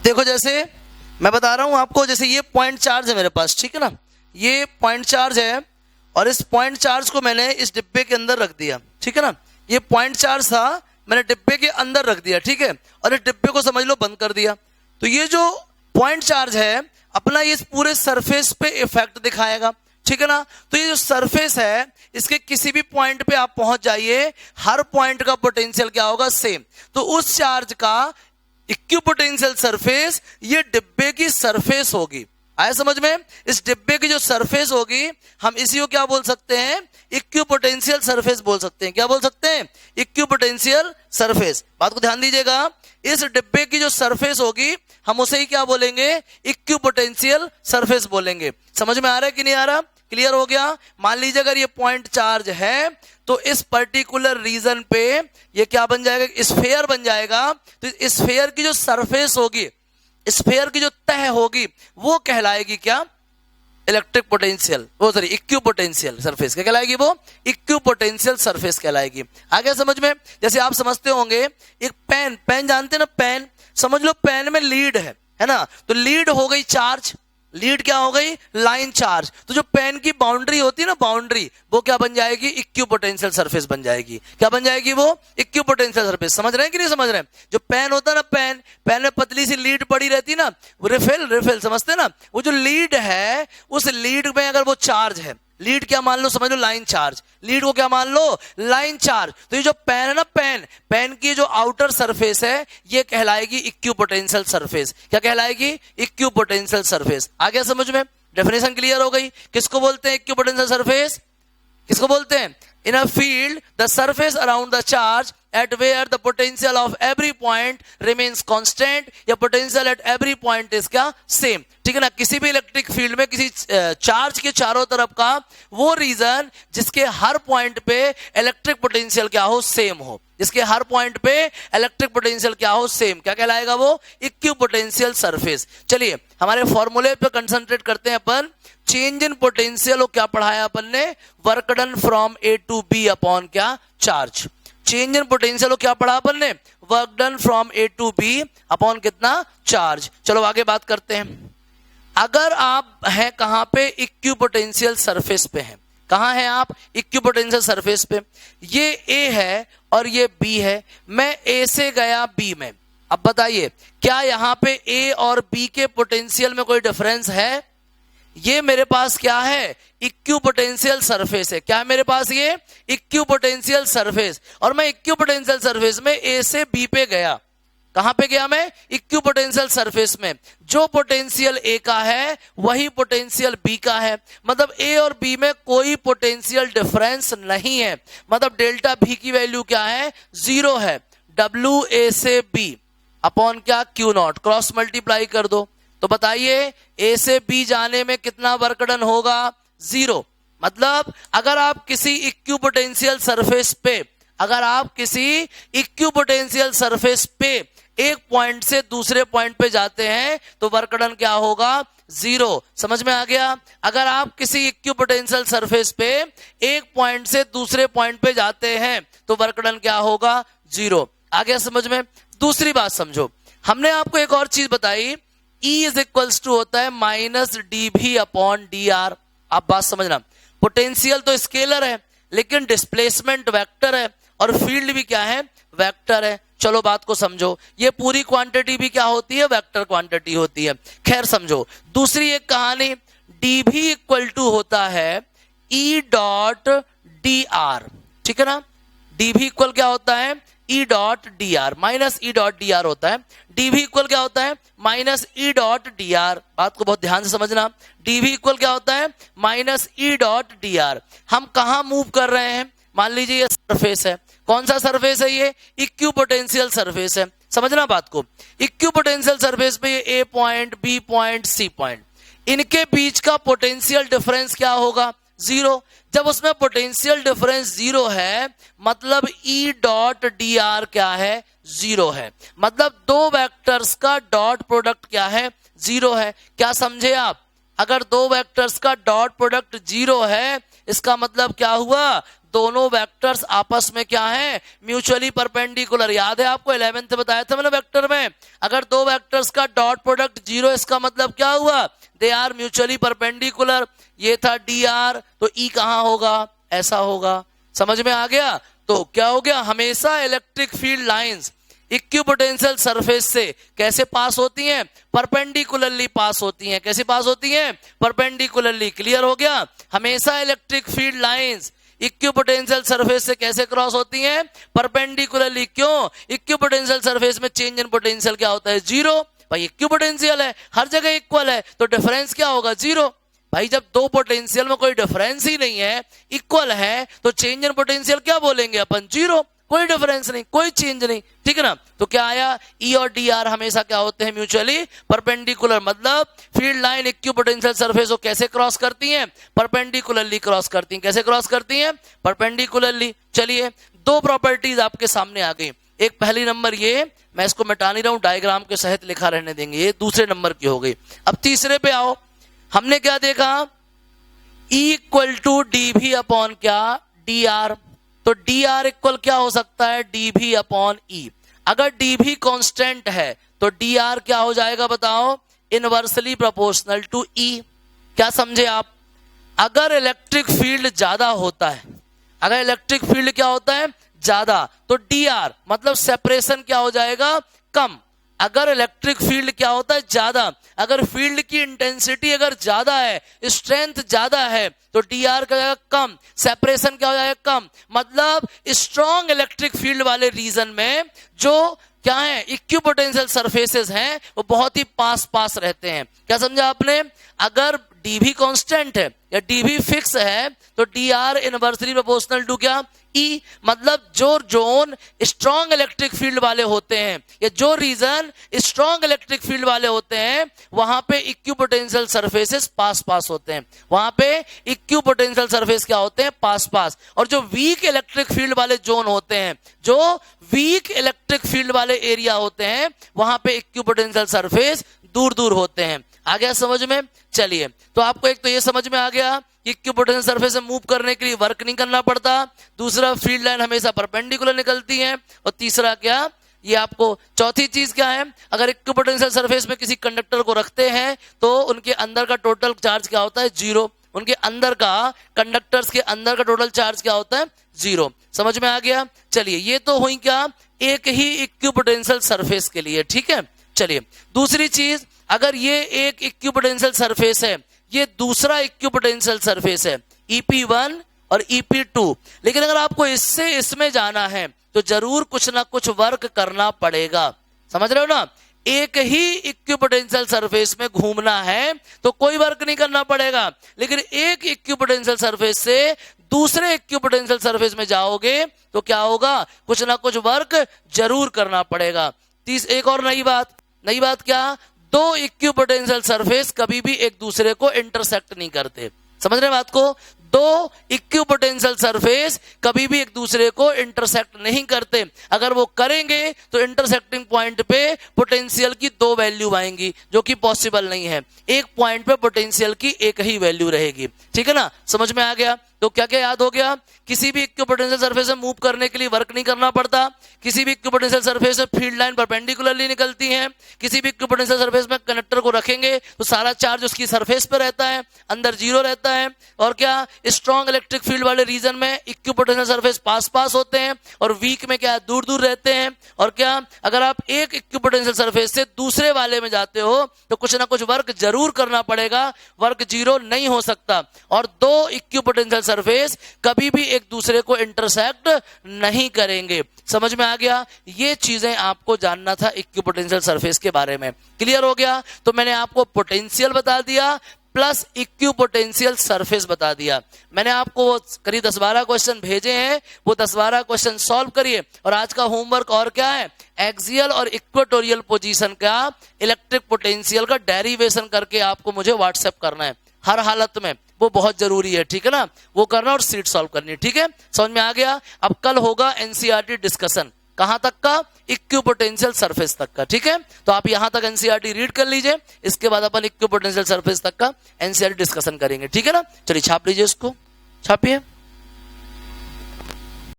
देखो जैसे मैं बता रहा हूं आपको, जैसे ये पॉइंट चार्ज है मेरे पास, ठीक है ना, ये पॉइंट चार्ज है और इस पॉइंट चार्ज को मैंने इस डिब्बे के अंदर रख दिया, ठीक है ना। ये पॉइंट चार्ज था, मैंने डिब्बे के अंदर रख दिया, ठीक है, और इस डिब्बे को समझ लो बंद कर दिया। तो ये जो पॉइंट चार्ज है अपना ये इस पूरे सरफेस पे इफेक्ट दिखाएगा, ठीक है ना। तो ये जो सरफेस है इसके किसी भी पॉइंट पे आप पहुंच जाइए, हर पॉइंट का पोटेंशियल क्या होगा, सेम। तो उस चार्ज का इक्विपोटेंशियल सरफेस ये डिब्बे की सरफेस होगी। आया समझ में? इस डिब्बे की जो सरफेस होगी हम इसी को क्या बोल सकते हैं, इक्विपोटेंशियल सरफेस बोल सकते हैं। क्या बोल सकते हैं? Equipotential surface. बात को ध्यान दीजिएगा, इस डिब्बे की जो सरफेस होगी हम उसे ही क्या बोलेंगे, इक्विपोटेंशियल सरफेस बोलेंगे। समझ में आ रहा है कि नहीं आ रहा? क्लियर हो गया? मान लीजिए अगर ये पॉइंट चार्ज है तो इस पर्टिकुलर रीजन पे ये क्या बन जाएगा, स्फेयर बन जाएगा। तो स्फेयर की जो सरफेस होगी, स्फेयर की जो तह होगी वो कहलाएगी क्या, इलेक्ट्रिक पोटेंशियल, वो सॉरी इक्विपोटेंशियल सरफेस। क्या कहलाएगी? वो इक्विपोटेंशियल सरफेस कहलाएगी। आगे समझ में? जैसे आप समझते होंगे एक पेन, पेन जानते हैं ना, पेन समझ लो, पेन में लीड है ना, तो लीड हो गई चार्ज, लीड क्या हो गई, लाइन चार्ज। तो जो पेन की बाउंड्री होती है ना, बाउंड्री, वो क्या बन जाएगी, इक्विपोटेंशियल सरफेस बन जाएगी। क्या बन जाएगी? वो इक्विपोटेंशियल सरफेस। समझ रहे हैं कि नहीं समझ रहे हैं? जो पेन होता है ना, पेन, पेन में पतली सी लीड पड़ी रहती है ना, वो रिफिल, रिफिल समझते हैं ना, वो जो लीड है उस लीड में अगर वो चार्ज है, लीड क्या मान लो, समझ लो लाइन चार्ज, लीड को क्या मान लो, लाइन चार्ज। तो ये जो पेन है ना, पेन, पेन की जो आउटर सरफेस है ये कहलाएगी इक्विपोटेंशियल सरफेस। क्या कहलाएगी? Equipotential surface. आ गया समझ में? डेफिनेशन क्लियर हो गई। किसको बोलते हैं इक्विपोटेंशियल सरफेस? किसको बोलते हैं? In a field, the surface around the charge at where the potential of every point remains constant, या potential at every point is क्या, same। ठीक है ना। किसी भी इलेक्ट्रिक फील्ड में किसी चार्ज के चारों तरफ का वो रीजन जिसके हर पॉइंट पे इलेक्ट्रिक पोटेंशियल क्या हो, सेम हो, जिसके हर पॉइंट पे इलेक्ट्रिक पोटेंशियल क्या हो, सेम, क्या कहलाएगा वो, इक्विपोटेंशियल सरफेस। चलिए हमारे फॉर्मूले पे कंसंट्रेट करते हैं अपन। चेंज इन पोटेंशियल को क्या पढ़ाया अपन ने, work done from A to B upon क्या, चार्ज। चेंज इन पोटेंशियल को क्या पढ़ा अपन ने, work done from A to B upon कितना, चार्ज। चलो आगे बात करते हैं। अगर आप हैं कहां पे, इक्विपोटेंशियल सरफेस पे हैं। कहां हैं आप, इक्विपोटेंशियल सरफेस पे। ये ए है और ये बी है, मैं ए से गया बी में। अब बताइए क्या यहां पे ए और बी के पोटेंशियल में कोई डिफरेंस है? ये मेरे पास क्या है, इक्विपोटेंशियल सरफेस है। क्या है मेरे पास, ये इक्विपोटेंशियल सरफेस। और मैं इक्विपोटेंशियल सरफेस में ए से बी पे गया। कहां पे गया मैं, इक्विपोटेंशियल सरफेस में। जो पोटेंशियल ए का है वही पोटेंशियल बी का है, मतलब ए और बी में कोई पोटेंशियल डिफरेंस नहीं है, मतलब डेल्टा बी की वैल्यू क्या है, 0 है। डब्ल्यू ए से बी अपॉन क्या, क्यू नॉट, क्रॉस मल्टीप्लाई कर दो। तो बताइए ए से बी जाने में कितना वर्क डन होगा, 0। मतलब अगर आप किसी इक्विपोटेंशियल सरफेस पे, अगर आप किसी इक्विपोटेंशियल सरफेस पे एक पॉइंट से दूसरे पॉइंट पे जाते हैं तो वर्क डन क्या होगा, 0। समझ में आ गया? अगर आप किसी इक्विपोटेंशियल सरफेस पे एक पॉइंट से दूसरे पॉइंट पे जाते हैं तो वर्क डन क्या होगा, 0। आ गया समझ में? दूसरी बात समझो, हमने आपको एक और चीज बताई, E इज इक्वल्स टू होता है माइनस डी भी अपॉन डी आर। आप बात समझना, पोटेंशियल तो स्केलर है लेकिन डिस्प्लेसमेंट वेक्टर है और फील्ड भी क्या है, वेक्टर है। चलो बात को समझो, ये पूरी क्वांटिटी भी क्या होती है, वेक्टर क्वांटिटी होती है। खैर समझो दूसरी एक कहानी, डी भी इक्वल टू होता है ई डॉट डी आर। ठीक है ना, डी भी इक्वल क्या होता है, E dot D R minus E dot D R होता है। डी भी इक्वल क्या होता है, minus E dot D R. बात को बहुत ध्यान से समझना, डी भी इक्वल क्या होता है, minus E dot D R. हम कहां मूव कर रहे हैं, मान लीजिए ये सरफेस है। कौन सा सरफेस है ये, इक्विपोटेंशियल सरफेस है। समझना बात को, इक्विपोटेंशियल सरफेस पे ये a point, b point, c point, इनके बीच का पोटेंशियल डिफरेंस क्या होगा, 0। जब उसमें पोटेंशियल डिफरेंस 0 है मतलब ई डॉट डी आर क्या है, 0 है। मतलब दो वेक्टर्स का डॉट प्रोडक्ट क्या है, 0 है। क्या समझे आप? अगर दो वेक्टर्स का डॉट प्रोडक्ट 0 है इसका मतलब क्या हुआ, दोनों वेक्टर्स आपस में क्या है, म्यूचुअली परपेंडिकुलर। याद है आपको 11th में बताया था मैंने वेक्टर में, अगर दो वेक्टर्स का डॉट प्रोडक्ट 0, इसका मतलब क्या हुआ, दे आर म्यूचुअली परपेंडिकुलर। ये था डी आर, तो ई कहां होगा, ऐसा होगा। समझ में आ गया। तो क्या हो गया, हमेशा electric field lines equipotential surface से कैसे पास होती हैं, परपेंडिकुलरली पास होती हैं। कैसे पास होती हैं, परपेंडिकुलरली। क्लियर हो गया। हमेशा electric field lines equipotential surface से कैसे क्रॉस होती हैं, परपेंडिकुलरली। क्यों, इक्विपोटेंशियल सरफेस में चेंज इन पोटेंशियल क्या होता है, जीरो। भाई इक्विपोटेंशियल है, हर जगह इक्वल है, तो डिफरेंस क्या होगा, जीरो। भाई जब दो पोटेंशियल में कोई डिफरेंस ही नहीं है, इक्वल है, तो चेंज इन पोटेंशियल क्या बोलेंगे अपन, जीरो। कोई डिफरेंस नहीं, कोई चेंज नहीं, ठीक है ना। तो क्या आया, ई और डी आर हमेशा क्या होते हैं, म्यूचुअली परपेंडिकुलर। मतलब फील्ड लाइन इक्विपोटेंशियल सरफेस को कैसे क्रॉस करती हैं, परपेंडिकुलरली क्रॉस करती हैं। कैसे क्रॉस करती हैं, परपेंडिकुलरली। चलिए दो प्रॉपर्टीज आपके सामने आ गई। एक पहली नंबर ये, मैं इसको मिटा नहीं रहा हूं, डायग्राम के सहित लिखा रहने देंगे, ये दूसरे नंबर की हो गई। अब तीसरे पे आओ। हमने क्या देखा, E इक्वल टू डी भी अपॉन क्या, डी आर। तो डी आर इक्वल क्या हो सकता है, डी भी अपॉन ई। अगर डी भी कांस्टेंट है तो डी आर क्या हो जाएगा बताओ, इनवर्सली प्रोपोर्शनल टू ई। क्या समझे आप। अगर इलेक्ट्रिक फील्ड ज्यादा होता है, अगर इलेक्ट्रिक फील्ड क्या होता है, ज्यादा, तो डी आर मतलब सेपरेशन क्या हो जाएगा, कम। अगर इलेक्ट्रिक फील्ड क्या होता है, ज्यादा, अगर फील्ड की इंटेंसिटी अगर ज्यादा है, स्ट्रेंथ ज्यादा है, तो डी आर का जाएगा कम, सेपरेशन क्या हो जाएगा, कम। मतलब स्ट्रॉन्ग इलेक्ट्रिक फील्ड वाले रीजन में जो क्या है, इक्विपोटेंशियल सरफेसेस हैं, वो बहुत ही पास पास रहते हैं। क्या समझा आपने। अगर डी भी कांस्टेंट है या डी भी फिक्स है, तो D R inversely proportional to क्या, ई। मतलब जो जोन स्ट्रॉन्ग इलेक्ट्रिक फील्ड वाले होते हैं, या जो रीजन स्ट्रॉन्ग इलेक्ट्रिक फील्ड वाले होते हैं, वहां पे इक्विपोटेंशियल सरफेसेस पास पास होते हैं। वहां पे इक्विपोटेंशियल सरफेस क्या होते हैं, पास पास। और जो वीक इलेक्ट्रिक फील्ड वाले जोन होते हैं, जो वीक इलेक्ट्रिक फील्ड वाले एरिया होते हैं, वहां पे इक्विपोटेंशियल सरफेस दूर दूर होते हैं। आ गया समझ में। चलिए तो आपको एक तो ये समझ में आ गया कि इक्विपोटेंशियल सरफेस में मूव करने के लिए वर्क नहीं करना पड़ता। दूसरा, फील्ड लाइन हमेशा परपेंडिकुलर निकलती है। और तीसरा क्या, ये आपको चौथी चीज क्या है, अगर इक्विपोटेंशियल सरफेस में किसी कंडक्टर को रखते हैं तो उनके अंदर का टोटल चार्ज क्या होता है, जीरो। उनके अंदर का, कंडक्टर्स के अंदर का टोटल चार्ज क्या होता है, जीरो। समझ में आ गया। चलिए ये तो हुई क्या, एक ही इक्विपोटेंशियल सरफेस के लिए, ठीक है। चलिए दूसरी चीज, अगर ये एक इक्विपोटेंशियल सरफेस है, ये दूसरा इक्विपोटेंशियल सरफेस है, EP1 और EP2, लेकिन अगर आपको इससे इसमें जाना है तो जरूर कुछ ना कुछ वर्क करना पड़ेगा। समझ रहे हो ना। एक ही इक्विपोटेंशियल सरफेस में घूमना है तो कोई वर्क नहीं करना पड़ेगा, लेकिन एक इक्विपोटेंशियल सरफेस से दूसरे इक्विपोटेंशियल सरफेस में जाओगे तो क्या होगा, कुछ ना कुछ वर्क जरूर करना पड़ेगा। एक और नई बात क्या, दो इक्विपोटेंशियल सरफेस कभी भी एक दूसरे को इंटरसेक्ट नहीं करते। समझ रहे बात को। दो इक्विपोटेंशियल सरफेस कभी भी एक दूसरे को इंटरसेक्ट नहीं करते। अगर वो करेंगे तो इंटरसेक्टिंग पॉइंट पे पोटेंशियल की दो वैल्यू आएंगी, जो कि पॉसिबल नहीं है। एक पॉइंट पे पोटेंशियल की एक ही वैल्यू रहेगी, ठीक है ना। समझ में आ गया। तो क्या क्या याद हो गया, किसी भी इक्विपोटेंशियल सरफेस में मूव करने के लिए वर्क नहीं करना पड़ता। किसी भी इक्विपोटेंशियल सरफेस में फील्ड लाइन परपेंडिकुलरली निकलती है। किसी भी इक्विपोटेंशियल सरफेस में कंडक्टर को रखेंगे तो सारा चार्ज उसकी सरफेस पे रहता है, अंदर जीरो रहता है। और क्या, स्ट्रॉन्ग इलेक्ट्रिक फील्ड वाले रीजन में इक्विपोटेंशियल सरफेस पास पास होते हैं और वीक में क्या, दूर दूर रहते हैं। और क्या, अगर आप एक इक्विपोटेंशियल सरफेस से दूसरे वाले में जाते हो तो कुछ ना कुछ वर्क जरूर करना पड़ेगा, वर्क जीरो नहीं हो सकता। और दो इक्विपोटेंशियल सरफेस कभी भी एक दूसरे को इंटरसेक्ट नहीं करेंगे। समझ में आ गया। ये चीजें आपको जानना था इक्विपोटेंशियल सरफेस के बारे में। क्लियर हो गया। तो मैंने आपको पोटेंशियल बता दिया प्लस इक्विपोटेंशियल सरफेस बता दिया। मैंने आपको करीब 10-12 क्वेश्चन भेजे हैं, वो 10-12 क्वेश्चन सॉल्व करिए। और आज का होमवर्क और क्या है, एक्सियल और इक्वेटोरियल पोजीशन का इलेक्ट्रिक पोटेंशियल का डेरिवेशन करके आपको मुझे व्हाट्सएप करना है हर हालत में, वो बहुत जरूरी है, ठीक है ना। वो करना और सीट सॉल्व करनी, ठीक है। समझ में आ गया। अब कल होगा एनसीईआरटी डिस्कशन, कहां तक का, इक्विपोटेंशियल सरफेस तक का, ठीक है। तो आप यहां तक एनसीईआरटी रीड कर लीजिए, इसके बाद अपन इक्विपोटेंशियल सरफेस तक का एनसीईआरटी डिस्कशन करेंगे, ठीक है ना। चलिए छाप लीजिए, इसको छापिए।